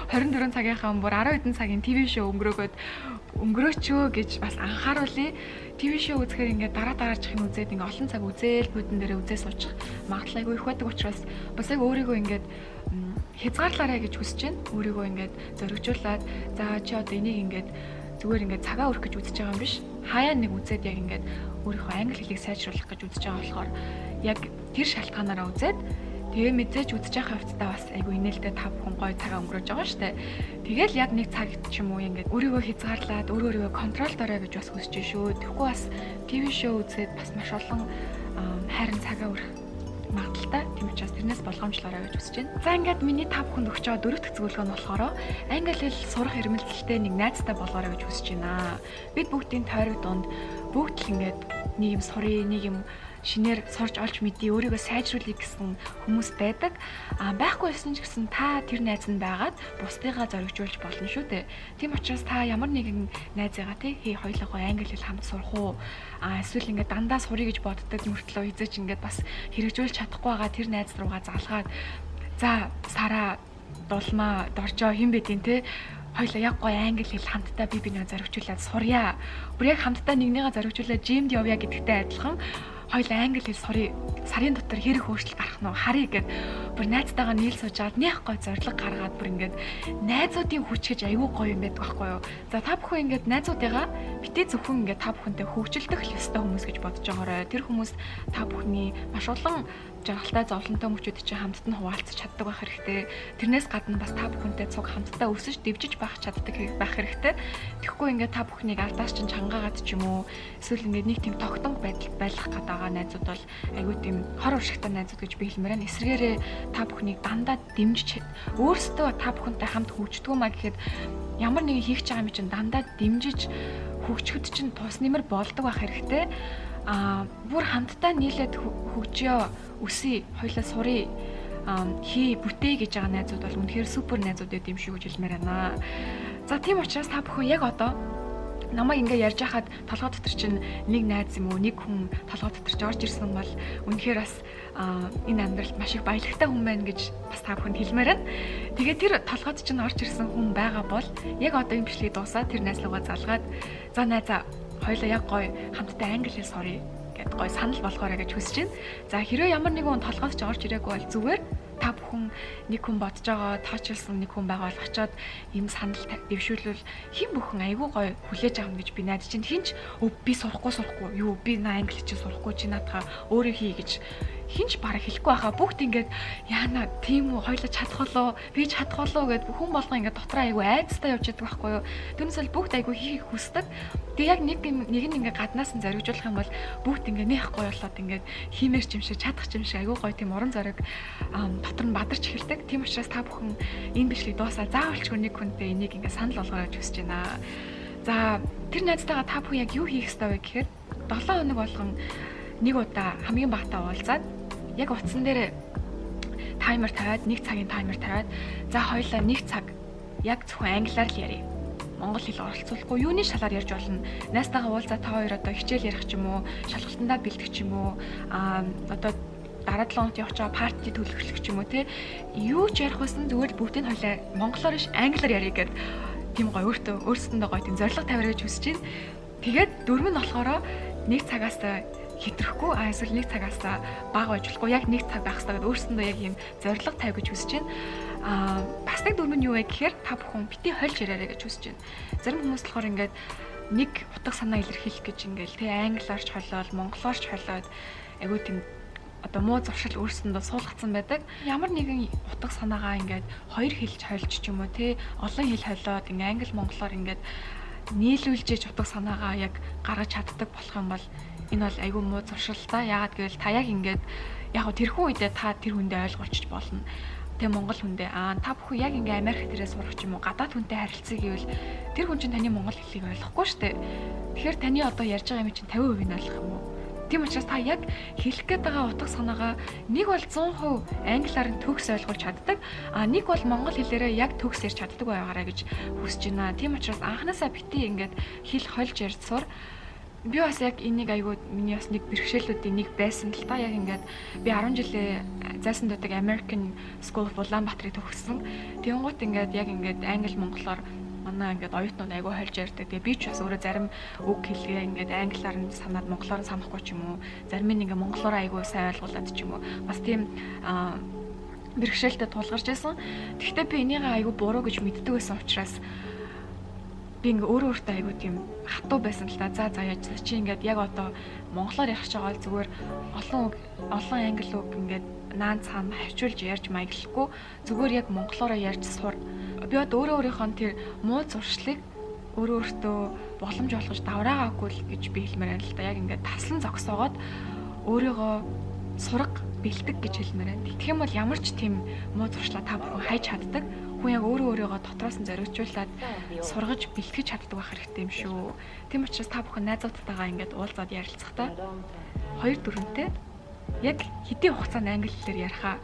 24 цагийнхаа бүр 10 хэдэн цагийн ТV шоу өнгөрөөчөө гэж бас анхааруулъя. ТV шоу үзэхээр ингээд дараачихын үзээд ингээд олон цаг үзээл бүдэн дээрээ үзээ суучих магадлал айгүй их байдаг учраас бас яг өөрийгөө ингээд хязгаарлаарай гэж хүсэж байна. Өөрийгөө ингээд зоригжуулаад за чи одоо энийг ингээд зүгээр ингээд цагаа өрөх гэж үзэж байгаа юм биш. Хаяа нэг үзээд яг ингээд өөрийнхөө англи хэлийг сайжруулах гэж үзэж байгаа болохоор яг тэр шалтгаанаараа үзээд тэгээ мэдээж үзэж байгаа хувцастай бас айгу инээлдээ та бүхэн гоё цагаа өнгөрөөж байгаа штэ. Тэгэл яг нэг цаг ч юм уу ингээд өөрийгөө хязгаарлаад өөрийгөө контролд орой гэж бас хүсэж шүү. Тэгэхгүй бас ТV шоу үзээд бас маш олон хайрын цагаа өрөх магадaltaй. Тийм учраас тэрнээс болгоомжлоорой гэж хүсэж байна. За ингээд миний та бүхэнд өгч байгаа дөрөв дэх зөвлөгөө нь болохоор англи хэл сурах эрмэлзэлтэй нэг найзтай болгоорой гэж хүсэж байна. Бид бүгдийн тойрог донд бүгд л ингээд нэг юм сурыг, нэг юм шинээр сурж олж мэдээ өөрийгөө сайжруулъя гэсэн хүмүүс байдаг. Байхгүй байсан ч гэсэн та тэр найз нь байгаад бусдыгаа зоригжуулж болно шүү дээ. Тийм учраас та ямар нэгэн найзыгаа тий хоёулаа англи хэл хамт сурах уу? Эсвэл ингээд дандаа сурыг гэж боддог мөртлөө хизээч ингээд бас хэрэгжүүлж чадахгүй байгаа тэр найз руугаа залгаад за Сара дулмаа доржоо хэн бэдин тий хоёлаа яг гоё англи хэл хамтдаа бие бинээ зоригжуулаад сурья. Бүр яг хамтдаа нэгнийгээ зоригжуулаад жимд явъя гэдэгтэй адилхан хоёлаа англи хэл сурыг сарын дотор хэрэг өөрчлөлт гарах нь харъя гэд бүр найзтайгаа нийл суужаад нях гоё зориг гаргаад бүр ингээд найзуудын хүч гэж аюу гоё юм байдаг байхгүй юу. За та бүхэн ингээд найзуудыгаа битээ зөвхөн ингээд та бүхэнтэй хөгжилдөх ёстой хүмүүс гэж бодож байгаарай. Тэр хүмүүс та бүхний маш олон жаргалтай зовлонтой мөчүүд чинь хамтд нь хуваалцах чаддаг байх хэрэгтэй. Тэрнээс гадна бас та бүхэнтэй цуг хамтдаа өсөж дэвжиж байх чаддаг байх хэрэгтэй. Тэгэхгүй ингээд та бүхнийг алдаас чинь чангаагаад ч юм уу эсвэл ингээд нэг тийм тогтмол байдалд байлгах гэдэг байгаа найзууд бол айгүй тийм хор уршигтай найзууд гэж би хэлмээр байна. Эсвэргээрээ та бүхнийг дандаа дэмжиж өөрсдөө та бүхэнтэй хамт хөгждөг маа гэхэд ямар нэгэн хийх байгаа юм чинь дандаа дэмжиж хөгжөхөд чинь тус нэмэр болдог байх хэрэгтэй. Бүр хамтдаа нийлээд хөгжиё, өсөе, хоёлаа сурыг, хий, бүтээ гэж байгаа найзууд бол үнэхээр супер найзууд байд юм шиг гэж хэлмээр байна. За тийм учраас та бүхэн яг одоо намайг ингээ ярьж хахад толгой дотор чинь нэг найз юм уу нэг хүн толгой дотор ч орж ирсэн бол үнэхээр бас энэ амьдралд маш их баялагтай хүн байна гэж бас та бүхэнд хэлмээр байна. Тэгээд тэр толгойд чинь орж ирсэн хүн байгаа бол яг одоо энэ бичлэгийг дуусаад тэр найзлуугаа залгаад за найзаа хоёлаа яг гоё хамтдаа англи хэл суръя гэд гоё санал болгоорой гэж хүсэж байна. За хэрвээ ямар нэгэн хүн толгойд ч орж ирээгүй бол зүгээр та бүхэн нэг хүн бодож байгаа тоочилсан нэг хүн байгаа бол очоод ийм санал дэвшүүлвэл хэн бүхэн айгүй гоё хүлээж авах юм гэж би найдаж чинь хинч би сурахгүй юу би англи хэл сурахгүй чи наадхаа өөрөө хий гэж хинч бараг хэлэхгүй байхаа бүгд ингээд яана тийм үү хоёлаа чадах болоо би чадах болоо гэд хүн болгоо ингээд дотроо айгүй айцтай явж байгаа байхгүй юу. Түүнээс бол бүгд айгүй хийх хүсдэг. Тэгээ яг нэг ингээд гаднаас нь зоригжуулах юм бол бүгд ингээд нэх гоё болоод ингээд хиймээр ч юм шиг чадах ч юм шиг айгүй гоё тийм уран зориг дотор нь бадарч эхэлдэг. Тийм учраас та бүхэн энэ бичлэг дуусаа заавалчгүй нэг хүнтэй энийг ингээд санал болгоорой гэж хүсэж байна. За тэр найзтайгаа та бүхэн яг юу хийх ёстой вэ гэхээр 7 хоног болгон нэг удаа хамгийн багтаа уулзаад яг утсан дээр таймер тавиад нэг цагийн таймер тавиад за хоёулаа нэг цаг яг зөвхөн англиар л ярив. Монгол хэл оролцуулахгүй юуны шалаар ярьж болно. Найстайгаа уулзаа та хоёр одоо хичээл ярих ч юм уу, шалгалтандаа бэлдэх ч юм уу, одоо дараа 7 хоногт явж байгаа парти төлөвлөх ч юм уу те. Юу ч ярих байсан зүгээр л бүгдийг хоёлаа монголоор биш англиар ярих гэдэг тийм гоё өөрсөндөө гоё тийм зориг тавиараа гэж хүсэж байна. Тэгээд дөрөв нь болохоор нэг цагаас хэтрэхгүй эсвэл нэг цагаас бага байж болохгүй яг нэг цаг байх хэрэгтэй гэдэг өөрсөндөө яг юм зориг тавь гэж хүсэж байна. Бас нэг дөрөв нь юу вэ гэхээр та бүхэн бити хольж яриараа гэж хүсэж байна. Зарим хүмүүс болохоор ингээд нэг утга санаа илэрхийлэх гэж ингээл тий англиарч холиод монголоорч холиод айгуу тийм одоо муу зуршил өөрсөндөө суулгацсан байдаг. Ямар нэгэн утга санаагаа ингээд хоёр хэлж хольж ч юм уу тий олон хэл холиод ингээ англи монголоор ингээд нийлүүлж иж утга санаагаа яг гаргаж чаддаг болох юм бол энэ бол айгүй муу зуршилтай. Яагаад гэвэл та яг ингээд яг тэрхүү үедээ та тэр хүндээ ойлгуулчих болно. Тэгээ монгол хүндээ та бүхэн яг ингээ Америк дээрээ сурах ч юм уу гадаад хүнтэй харилцах гэвэл тэр хүн чинь таны монгол хэлийг ойлгохгүй шүү дээ. Тэгэхээр таны одоо ярьж байгаа юм чинь 50% нь ойлгох юм уу? Тийм учраас та яг хэлэх гээд байгаа утга санаагаа нэг бол 100% англиар нь төгс ойлгуулж чаддаг, нэг бол монгол хэлээрээ яг төгс ярьж чаддаг байгаараа гэж хүсэж байна. Тийм учраас анханасаа бити ингээд хэл хольж ярьж сур. Би бас яг энийг айгүй миний бас нэг бэрхшээлүүдийн нэг байсан л та яг ингээд би 10 жилээ зайсан дутаг American School of Улаанбаатарыг төгссөн. Тэнгуут ингээд яг ингээд англи монголоор манай ингээд оюутнууд айгүй хольж ярьдаг. Тэгээ би ч бас өөрөө зарим үг хэлгээ ингээд англиар нь санаад монголоор нь санахгүй ч юм уу. Зарим нь ингээд монголоор айгүй сайн ойлгуулад ч юм уу. Бас тийм бэрхшээлтэй тулгарч байсан. Гэхдээ би энийг айгүй буруу гэж мэддэг байсан учраас би ингээ өөртөө айгүй тийм хатуу байсан л та. За яаж чи ингээд яг одоо монголоор ярих ч байгаа зүгээр олон англи үг ингээд наан цаана хавчуулж ярьж маяглахгүй зүгээр яг монголоор ярьж сур. Би одоо өөрийнхөө тэр муу зуршлыг өөртөө боломж олгож давраагаагүй л гэж би хэлмээр байна л та. Яг ингээд таслан зогсоогоод өөрийгөө сурга бэлдэг гэж хэлмээр байна. Тэгэх юм бол ямар ч тийм муу зуршлаа та бүхэн хайж чаддаг. Хүн яг өөрийгөө дотроос нь зориулжуулаад сургаж бэлтгэж чаддаг байх хэрэгтэй юм шүү. Тийм учраас та бүхэн найзуудтайгаа ингээд уулзаад ярилцахдаа 2-4-тэй яг хэдийн хугацаанд англи хэлээр ярихаа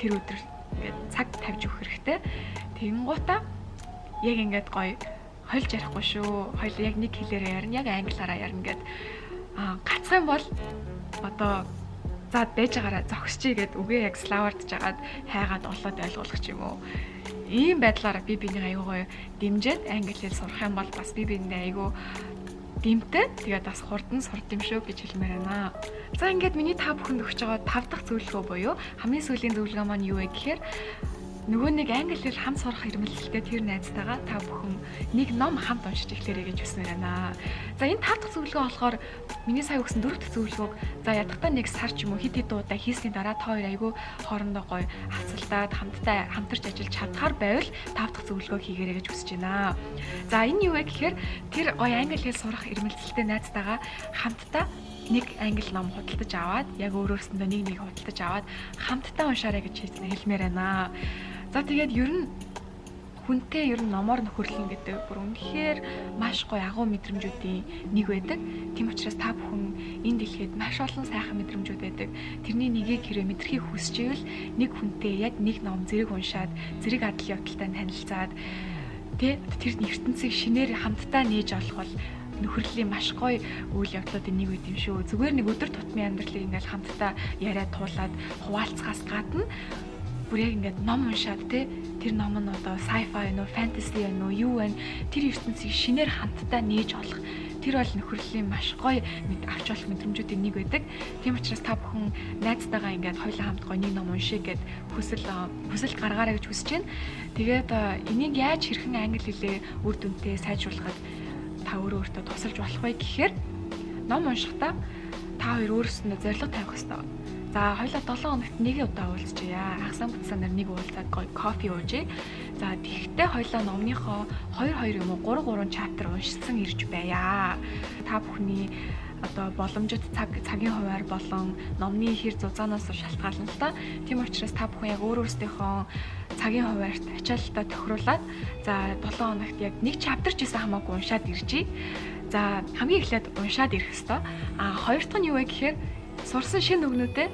тэр өдөр ингээд цаг тавьж өгөх хэрэгтэй. Тэнгуутаа яг ингээд гоё хольж ярихгүй шүү. Хоёул яг нэг хэлээр ярина, яг англиараа ярина гэд гацх юм бол одоо за дэж байгаараа зогсчий гэд үгээ яг славардж жагаад хайгаад олоод ойлгуулах ч юм уу. Ийм байдлаараа би биний аягүй гоё дэмжиж англи хэл сурах юм бол бас би биэндээ аягүй дэмтэй тэгээд бас хурдан сурд юм шүү гэж хэлмээр байна. За ингээд миний та бүхэнд өгч байгаа 5 дахь зөвлөгөө буюу хамгийн сүүлийн зөвлөгөө маань юу вэ гэхээр нөгөө нэг англи хэл хамт сурах эрмэлзэлтэй тэр найзтайгаа та бүхэн нэг ном хамт уншиж эхлээрэй гэж хүснээр байна. За энэ 5 дахь зөвлөгөө болохоор миний сая өгсөн 4 дахь зөвлөгөөг за ядахтаа нэг сар ч юм уу хэд хэд удаа хийсний дараа та хоёр айгүй хоорондоо гоё хацалдаад хамтарч ажиллаж чадхаар байвал 5 дахь зөвлөгөө хийгээрэй гэж хүсэж байна. За энэ юу вэ гэхээр тэр гоё англи хэл сурах эрмэлзэлтэй найзтайгаа хамтдаа нэг англи ном худалдаж аваад яг өөрөөсөндөө нэг худалдаж аваад хамтдаа уншаарай гэж хэлмээр байна. За тэгээд ер нь хүнтэй ер нь номоор нөхөрлөн гэдэг бүр үнэхээр маш гоё агуу мэдрэмжүүдийн нэг байдаг. Тийм учраас та бүхэн энэ дэлхийд маш олон сайхан мэдрэмжүүд байдаг. Тэрний нэгийг хэрэг мэдрэхийг хүсэж ивэл нэг хүнтэй яг нэг ном зэрэг уншаад зэрэг адал явдалтай танилцаад тэр ертөнцийг шинээр хамтдаа нээж олох бол нөхөрлийн маш гоё үйл явдлуудын нэг үед юм шүү. Зүгээр нэг өдөр тутмын амьдралыг ингээл хамтдаа яриад туулаад хуваалцахаас гадна бүр яг ингээд ном уншаад тэр ном нь одоо sci-fi нөө fantasy нөө юу вэ? Тэр ертөнцийг шинээр хамтдаа нээж олох. Тэр бол нөхөрлийн маш гоё авч болох мэдрэмжүүдийн нэг байдаг. Тийм учраас та бүхэн найзтайгаа ингээд хоёулаа хамт гоё нэг ном уншия гэд хүсэл гаргаарай гэж хүсэж байна. Тэгээд энийг яаж хэрхэн англи хэлээ үр дүнтэй сайжруулахад та өөртөө тусалж болох вэ гэхээр ном уншихдаа та хоёр өөрсөндөө зорилго тавих хэрэгтэй. За хоёулаа 7 хоногт нэг удаа уулзчихъя. Хагас бүтсээр нэг уулзаад гоё кофе уужээ. За тэгэхдээ хоёулаа номныхоо 2 юм уу 3 чаптер уншсан ирж байя. Та бүхний одоо боломжит цагийн хуваар болон номны хэр зузаанаас шалтгаална л та. Тийм учраас та бүхэн яг өөрөөсдийнхөө цагийн хуваарьт ачаалтаа тохируулаад за 7 хоногт яг нэг чаптер ч гэсэн хамаагүй уншаад иржээ. За хамгийн эхлээд уншаад ирэх хэвээр. Хоёр дахь нь юу вэ гэхээр сурсан шинэ үгнүүдээ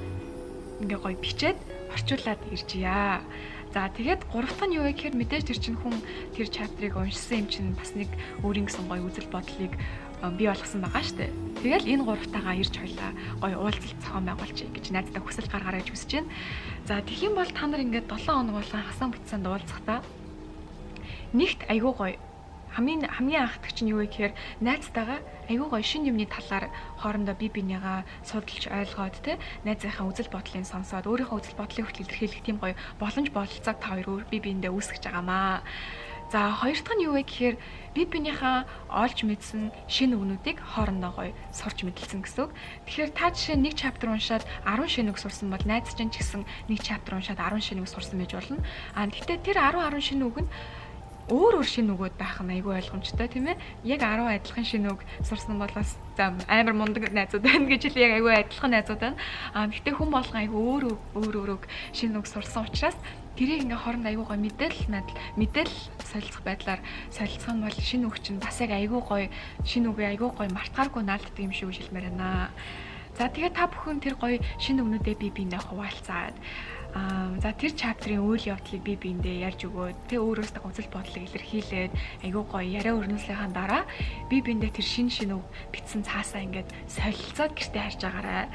ингээ гоё бичээд орчуулад иржийа. За тэгээд гурав дахь нь юу вэ гэхээр мэдээж тэр чинь хүн тэр чаптрыг уншсан юм чинь бас нэг өөрийн гэсэн гоё үзэл бодлыг бий болгосон байгаа шүү дээ. Тэгэл энэ гуравтайгаа ирж хойлоо гоё уулзалт зохион байгуулчих гэж найздаа хүсэл гаргаарай гэж хүсэж байна. За тэгэх юм бол та нар ингээд 7 хоног болгон хасан бүтсэнд уулзахдаа нэгт айгүй гоё хамгийн анхдагч нь юу вэ гэхээр найзтайгаа айгүй гоё шинэ юмны талаар хоорондоо бие бинийгаа судалж ойлгоод найзынхаа үзэл бодлыг сонсоод өөрийнхөө үзэл бодлыг хүртэл илэрхийлэх тийм гоё боломж бололцоог та хоёр бие биендээ үүсгэж байгаамаа. За хоёр дахь нь юу вэ гэхээр бие биенийхээ олж мэдсэн шинэ үгнүүдийг хоорондоо гоё сурч мэдлсэн гэсэн үг. Тэгэхээр та жишээ нэг чаптер уншаад 10 шинэ үг сурсан бол найз чинь ч гэсэн нэг чаптер уншаад 10 шинэ үг сурсан байж болно. Гэхдээ тэр 10 шинэ үг нь өөр шинэ үгүүд байх нь айгүй ойлгомжтой тийм ээ. Яг 10 адилхан шинэ үг сурсан бол бас амар мундаг найзууд байна гэж л яг айгүй адилхан найзууд байна. Гэхдээ хүн болгон айгүй өөр шинэ үг сурсан учраас тэрийг ингээ хооронд айгүй гоё мэдээлэл солилцох байдлаар солилцох нь бол шинэ үг чинь бас яг айгүй гоё шинэ үгээ айгүй гоё мартахааргүй наалддаг юм шиг хэлмээр байна. За тэгээд та бүхэн тэр гоё шинэ үгнүүдээ бие биендээ хуваалцаад за тэр чаптрын үйл явдлыг бие биендээ ярьж өгөөд өөрөөсөө үзэл бодлыг илэрхийлээд айгүй гоё яриа өрнөслийнхаа дараа бие биендээ тэр шинэ үг битсэн цаасаа ингээд солилцоод гэртээ харж агаарай.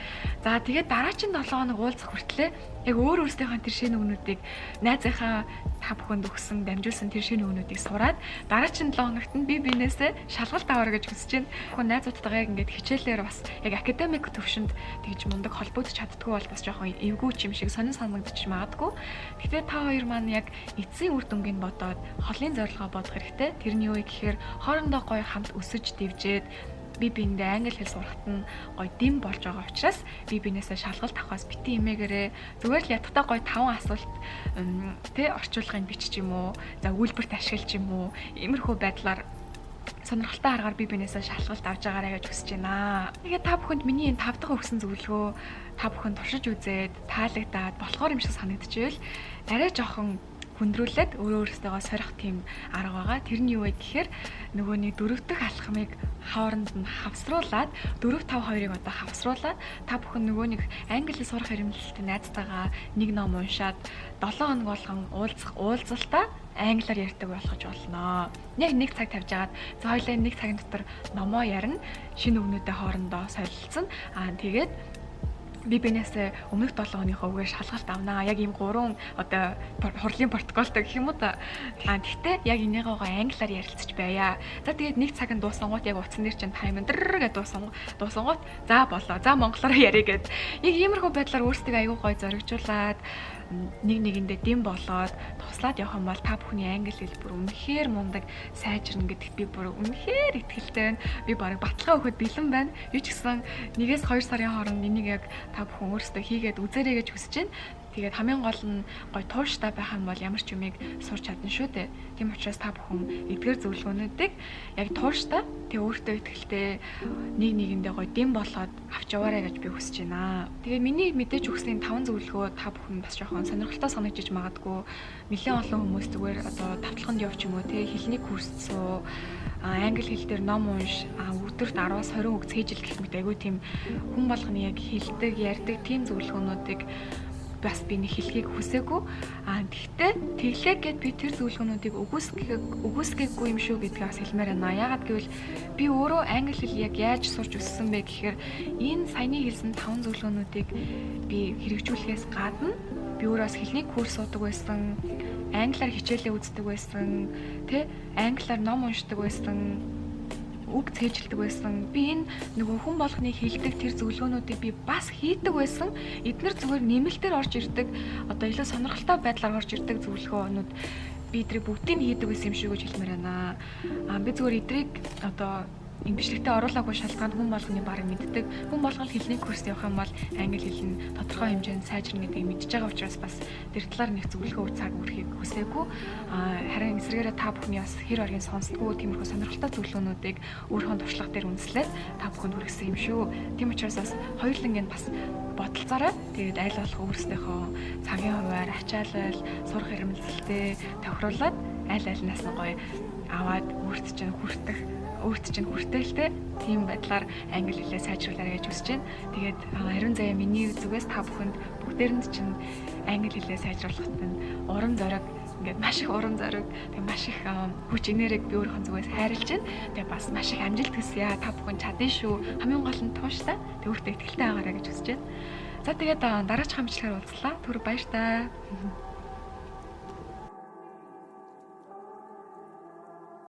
За тэгээд дараагийн 7 хоног уулзах хүртлээр яг өөрөөсөө тэр шинэ үгнүүдийг найзынхаа та бүхэнд өгсөн дамжуулсан тэр шинэ үгнүүдийг сураад дараагийн 7 хоногт нь бие биенээсээ шалгалт аваарай гэж хүсэж байна. Хүн найзуудтайгаа яг ингээд хичээлээр бас яг академик төвшөнд тэгж мундаг холбогдож чаддгүй бол бас жоохон эвгүй юм шиг сонин санагдчих магадгүй. Гэхдээ та хоёр маань яг эцсийн үр дүнгийг бодоод холын зорилгоо бодох хэрэгтэй. Тэрний юу гэхээр хоорондоо гоё хамт өсөж дэвжээд бие биендээ англи хэл сурахт нь гоё дэм болж байгаа учраас бие биенээсээ шалгалт авахаас бити имээгээрээ зүгээр л ядтаа гоё 5 асуулт орчуулгыг бичиж юм уу, за үйлбэрт ашиглаж юм уу, иймэрхүү байдлаар сонирхолтой аргаар бие биенээсээ шалгалт авч байгаарай гэж хүсэж байна. Тэгээд та бүхэнд миний энэ 5 дахь өгсөн зөвлөгөө та бүхэн туршиж үзээд таалагдаад болохоор юм шиг санагдчихвэл арай жоохон хүндрүүлээд өөрөөсөө сорих тийм арга байгаа. Тэр нь юу вэ гэхээр нөгөөний 4 дахь алхмыг хооронд нь хавсруулад 4-5-2-ыг одоо хавсруулад та бүхэн нөгөөнийг англи сурах хэрэгэлтэй найзтайгаа нэг ном уншаад 7 хоног болгон уулзалтаа англиар ярьдаг болгож болно. Яг нэг цаг тавьж агаад за хоёулаа нэг цагийн дотор номоо ярина. Шинэ үгнүүдээ хоорондоо солилцсон. Тэгээд би бинээсээ өмнөх 7 хоногийнхоо үгээр шалгалт авнаа. Яг ийм 3 одоо хурлын протоколтой гэх юм уу та. Гэхдээ яг энийгоо англиар ярилцаж байя. За тэгээд нэг цагийн дуусангууд яг утсан дээр чинь тайм гэж дуусангууд за болоо. За монголоор ярих гэд. Яг иймэрхүү байдлаар өөрсдөө аягүй гой зоригжуулаад нэгэндээ дэм болоод туслаад явах юм бол та бүхний англи хэл бүр үнэхээр мундаг сайжирна гэдэгт би бүр үнэхээр итгэлтэй байна. Би барыг баталгаа өгөхөд бэлэн байна. Юу ч гэсэн 1-2 сарын хооронд энийг яг та бүхэн өөрсдөө хийгээд үзээрэй гэж хүсэж байна. Тэгээд хамгийн гол нь гой тууштай байх юм бол ямар ч юмыг сурч чадна шүү дээ. Тийм учраас та бүхэн эдгээр зөвлөгөөнүүдийг яг тууштай тэг өөртөө итгэлтэй нэгэндээ гой дэм болоод авч яваарай гэж би хүсэж байна. Тэгээд миний мэдээж өгсөн 5 зөвлөгөө та бүхэн бас жоохон сонирхолтой санагдаж магадгүй. Нэлээд олон хүмүүс зүгээр одоо тавталханд явж юм уу те хэлний курс суу англи хэл дээр ном унш өдөрт 10-20 үг цээжил гэх мэт айгүй тийм хүн болгоны яг хэлдэг ярьдаг тийм зөвлөгөөнүүдийг бас би нэг хэлхийг хүсээгүй. Гэхдээ тэглээ гэд би тэр зөвлөгөөнүүдийг үгүйсгээгүй юм шүү гэдгийг бас хэлмээр байна. Яагаад гэвэл би өөрөө англи хэл яг яаж сурч өссөн бэ гэхээр энэ саяны хэлсэн 5 зөвлөгөөнүүдийг би хэрэгжүүлэхээс гадна би өөрөөс хэлний курс суудаг байсан, англиар хичээлээ үздэг байсан, англиар ном уншдаг байсан, үг цээжилдэг байсан. Би энэ нөгөө хүн болгоны хэлдэг тэр зөвлөгөөнүүдийг би бас хийдэг байсан. Эдгээр зүгээр нэмэлтээр орж ирдэг, одоо илүү сонирхолтой байдлаар орж ирдэг зөвлөгөөнүүд би эдрийг бүгдийг хийдэг байсан юм шиг гэж хэлмээр байна. Би зүгээр эдрийг одоо бичлэгтээ оруулаагүй шалтгаан хүн болгоны баг мэддэг. Хүн болгол хэлний курс явах юм бол англи хэл нь тодорхой хэмжээнд сайжирна гэдгийг мэдж байгаа учраас бас тэр талаар нэг зөвлөгөө цаг өрхийг хүсээгүй. Харин эсвэргээрээ та бүхний бас хэр оргийн сонсдгоо тиймэрхүү сонирхолтой зөвлөгөөнүүдийг өөрийнхөө туршлага дээр үндэслээд та бүхэнд хүргэсэн юм шүү. Тийм учраас бас хоёуланг нь бас бодолцоорой. Тэгээд аль болох өөрсдийнхөө цагийн хуваар ачаалал, сурах эрмэлзэлтэй тохируулаад аль альнаас нь гоё аваад өөрт чинь хүртээлтэй тийм байдлаар англи хэлээ сайжруулаарай гэж хүсэж байна. Тэгээд ариун заяа миний зүгээс та бүхэнд бүгдээрэнд чинь англи хэлээ сайжруулахад нь урам зориг ингээд маш их урам зориг, тэгээд маш их хүч энергийг би өөрийнхөө зүгээс хайрлаж байна. Тэгээд бас маш их амжилт хүсье. Та бүхэн чадна шүү. Хамгийн гол нь тууштай. Тэг өөртөө ихтэй байгаарай гэж хүсэж байна. За тэгээд дараач хамжлагаар уулзлаа. Түр баяр таа.